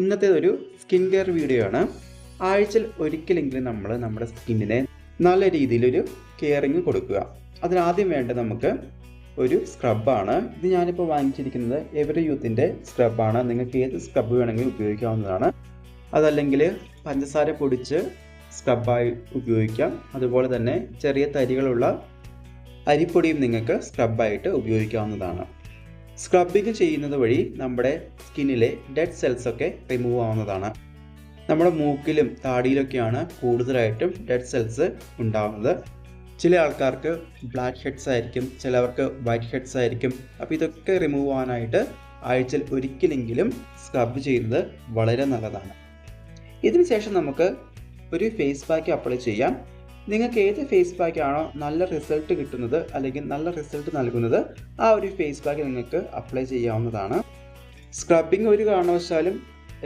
ഇന്നത്തെ ഒരു skin care video ആണ്. ആഴ്ചയിൽ ഒരിക്കലെങ്കിലും നമ്മൾ നമ്മുടെ സ്കിന്നിനെ നല്ല രീതിയിലൊരു കെയറിങ് കൊടുക്കുക. അതിനാദ്യം വേണ്ട നമുക്ക് ഒരു സ്ക്രബാണ്. ഇത് ഞാനിപ്പോൾ വാങ്ങിച്ചിരിക്കുന്നത് എവറി യൂത്തിൻ്റെ സ്ക്രബാണ്. നിങ്ങൾക്ക് ഏത് സ്ക്രബ് വേണമെങ്കിലും ഉപയോഗിക്കാവുന്നതാണ്. അതല്ലെങ്കിൽ പഞ്ചസാര പൊടിച്ച് സ്ക്രബായി ഉപയോഗിക്കാം. അതുപോലെ തന്നെ ചെറിയ തരികളുള്ള അരിപ്പൊടിയും നിങ്ങൾക്ക് സ്ക്രബായിട്ട് ഉപയോഗിക്കാവുന്നതാണ്. സ്ക്രബിങ് ചെയ്യുന്നത് വഴി നമ്മുടെ സ്കിന്നിലെ ഡെഡ് സെൽസ് ഒക്കെ റിമൂവ് ആവുന്നതാണ്. നമ്മുടെ മൂക്കിലും താടിയിലൊക്കെയാണ് കൂടുതലായിട്ടും ഡെഡ് സെൽസ് ഉണ്ടാകുന്നത്. ചില ആൾക്കാർക്ക് ബ്ലാക്ക് ഹെഡ്സ് ആയിരിക്കും, ചിലവർക്ക് വൈറ്റ് ഹെഡ്സ് ആയിരിക്കും. അപ്പോൾ ഇതൊക്കെ റിമൂവ് ആവാനായിട്ട് ആഴ്ചയിൽ ഒരിക്കലെങ്കിലും സ്ക്രബ് ചെയ്യുന്നത് വളരെ നല്ലതാണ്. ഇതിന് ശേഷം നമുക്ക് ഒരു ഫേസ് പാക്ക് അപ്ലൈ ചെയ്യാം. നിങ്ങൾക്ക് ഏത് ഫേസ് പാക്ക് ആണോ നല്ല റിസൾട്ട് കിട്ടുന്നത് അല്ലെങ്കിൽ നല്ല റിസൾട്ട് നൽകുന്നത് ആ ഒരു ഫേസ് പാക്ക് നിങ്ങൾക്ക് അപ്ലൈ ചെയ്യാവുന്നതാണ്. സ്ക്രബിങ് ഒരു കാരണവശാലും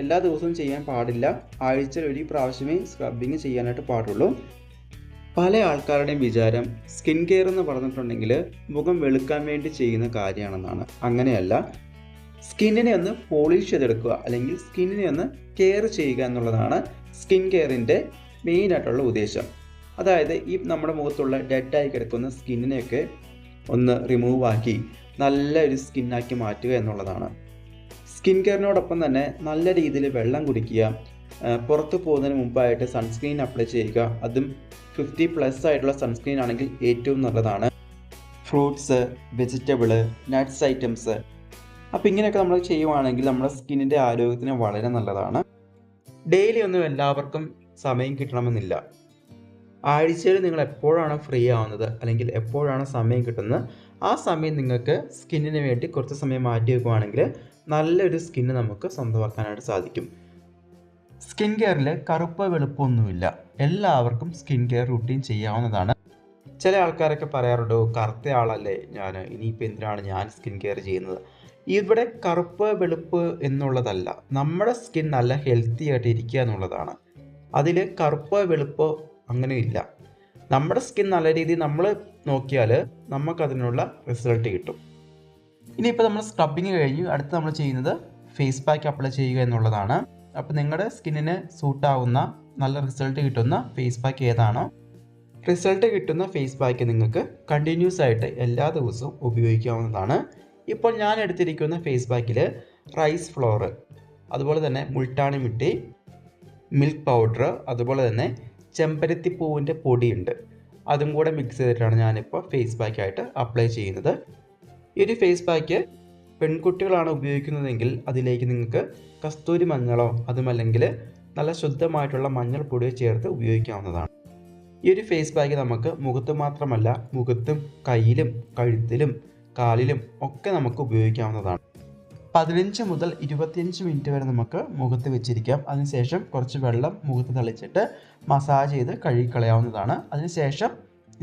എല്ലാ ദിവസവും ചെയ്യാൻ പാടില്ല. ആഴ്ചയിൽ ഒരു പ്രാവശ്യമേ സ്ക്രബിങ് ചെയ്യാനായിട്ട് പാടുള്ളൂ. പല ആൾക്കാരുടെയും വിചാരം സ്കിൻ കെയർ എന്ന് പറഞ്ഞിട്ടുണ്ടെങ്കിൽ മുഖം വെളുക്കാൻ വേണ്ടി ചെയ്യുന്ന കാര്യമാണെന്നാണ്. അങ്ങനെയല്ല. സ്കിന്നിനെ ഒന്ന് പോളിഷ് ചെയ്തെടുക്കുക അല്ലെങ്കിൽ സ്കിന്നിനെ ഒന്ന് കെയർ ചെയ്യുക എന്നുള്ളതാണ് സ്കിൻ കെയറിൻ്റെ മെയിൻ ആയിട്ടുള്ള ഉദ്ദേശം. അതായത് ഈ നമ്മുടെ മുഖത്തുള്ള ഡെഡായി കിടക്കുന്ന സ്കിന്നിനെയൊക്കെ ഒന്ന് റിമൂവ് ആക്കി നല്ലൊരു സ്കിന്നാക്കി മാറ്റുക എന്നുള്ളതാണ്. സ്കിൻ കെയറിനോടൊപ്പം തന്നെ നല്ല രീതിയിൽ വെള്ളം കുടിക്കുക. പുറത്ത് പോകുന്നതിന് മുമ്പായിട്ട് സൺസ്ക്രീൻ അപ്ലൈ ചെയ്യുക. അതും 50+ ആയിട്ടുള്ള സൺസ്ക്രീൻ ആണെങ്കിൽ ഏറ്റവും നല്ലതാണ്. Fruits, vegetable, nuts items. അപ്പോൾ ഇങ്ങനെയൊക്കെ നമ്മൾ ചെയ്യുവാണെങ്കിൽ നമ്മുടെ സ്കിന്നിൻ്റെ ആരോഗ്യത്തിന് വളരെ നല്ലതാണ്. ഡെയിലി ഒന്നും എല്ലാവർക്കും സമയം കിട്ടണമെന്നില്ല. ആഴ്ചയിൽ നിങ്ങൾ എപ്പോഴാണ് ഫ്രീ ആവുന്നത് അല്ലെങ്കിൽ എപ്പോഴാണ് സമയം കിട്ടുന്നത് ആ സമയം നിങ്ങൾക്ക് സ്കിന്നിന് വേണ്ടി കുറച്ച് സമയം മാറ്റി വെക്കുകയാണെങ്കിൽ നല്ലൊരു സ്കിന്ന് നമുക്ക് സ്വന്തമാക്കാനായിട്ട് സാധിക്കും. സ്കിൻ കെയറിൽ കറുപ്പ് വെളുപ്പൊന്നുമില്ല. എല്ലാവർക്കും സ്കിൻ കെയർ റുട്ടീൻ ചെയ്യാവുന്നതാണ്. ചില ആൾക്കാരൊക്കെ പറയാറുണ്ട്, കറുത്ത ആളല്ലേ ഞാൻ, ഇനിയിപ്പോൾ എന്തിനാണ് ഞാൻ സ്കിൻ കെയർ ചെയ്യുന്നത്. ഇവിടെ കറുപ്പ് വെളുപ്പ് എന്നുള്ളതല്ല, നമ്മുടെ സ്കിൻ നല്ല ഹെൽത്തി ആയിട്ട് ഇരിക്കുക എന്നുള്ളതാണ്. അതിൽ കറുപ്പ് വെളുപ്പ് അങ്ങനെയില്ല. നമ്മുടെ സ്കിൻ നല്ല രീതിയിൽ നമ്മൾ നോക്കിയാൽ നമുക്കതിനുള്ള റിസൾട്ട് കിട്ടും. ഇനിയിപ്പോൾ നമ്മൾ സ്ക്രബിങ് കഴിഞ്ഞു. അടുത്ത് നമ്മൾ ചെയ്യുന്നത് ഫേസ് പാക്ക് അപ്ലൈ ചെയ്യുക എന്നുള്ളതാണ്. അപ്പോൾ നിങ്ങളുടെ സ്കിന്നിന് സൂട്ടാവുന്ന നല്ല റിസൾട്ട് കിട്ടുന്ന ഫേസ് പാക്ക് ഏതാണോ റിസൾട്ട് കിട്ടുന്ന ഫേസ് പാക്ക് നിങ്ങൾക്ക് കണ്ടിന്യൂസ് ആയിട്ട് എല്ലാ ദിവസവും ഉപയോഗിക്കാവുന്നതാണ്. ഇപ്പോൾ ഞാൻ എടുത്തിരിക്കുന്ന ഫേസ് പാക്കിൽ റൈസ് ഫ്ലോർ, അതുപോലെ തന്നെ മുൾട്ടാണി മിട്ടി, മിൽക്ക് പൗഡർ, അതുപോലെ തന്നെ ചെമ്പരത്തിപ്പൂവിൻ്റെ പൊടിയുണ്ട്. അതും കൂടെ മിക്സ് ചെയ്തിട്ടാണ് ഞാനിപ്പോൾ ഫേസ് പാക്കായിട്ട് അപ്ലൈ ചെയ്യുന്നത്. ഈ ഒരു ഫേസ് പാക്ക് പെൺകുട്ടികളാണ് ഉപയോഗിക്കുന്നതെങ്കിൽ അതിലേക്ക് നിങ്ങൾക്ക് കസ്തൂരി മഞ്ഞളോ അതുമല്ലെങ്കിൽ നല്ല ശുദ്ധമായിട്ടുള്ള മഞ്ഞൾപ്പൊടിയോ ചേർത്ത് ഉപയോഗിക്കാവുന്നതാണ്. ഈ ഒരു ഫേസ് പാക്ക് നമുക്ക് മുഖത്ത് മാത്രമല്ല, മുഖത്തും കയ്യിലും കഴുത്തിലും കാലിലും ഒക്കെ നമുക്ക് ഉപയോഗിക്കാവുന്നതാണ്. 15 മുതൽ 25 മിനിറ്റ് വരെ നമുക്ക് മുഖത്ത് വെച്ചിരിക്കാം. അതിനുശേഷം കുറച്ച് വെള്ളം മുഖത്ത് തളിച്ചിട്ട് മസാജ് ചെയ്ത് കഴുകിക്കളയാവുന്നതാണ്. അതിനുശേഷം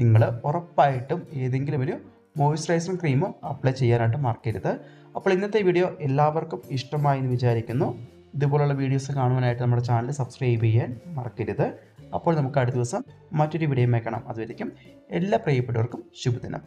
നിങ്ങൾ ഉറപ്പായിട്ടും ഏതെങ്കിലും ഒരു മോയ്സ്ചറൈസിങ് ക്രീമും അപ്ലൈ ചെയ്യാനായിട്ട് മറക്കരുത്. അപ്പോൾ ഇന്നത്തെ വീഡിയോ എല്ലാവർക്കും ഇഷ്ടമായി എന്ന് വിചാരിക്കുന്നു. ഇതുപോലുള്ള വീഡിയോസ് കാണുവാനായിട്ട് നമ്മുടെ ചാനൽ സബ്സ്ക്രൈബ് ചെയ്യാൻ മറക്കരുത്. അപ്പോൾ നമുക്ക് അടുത്ത ദിവസം മറ്റൊരു വീഡിയോയുമായി കാണാം. അതുവരേക്കും എല്ലാ പ്രിയപ്പെട്ടവർക്കും ശുഭദിനം.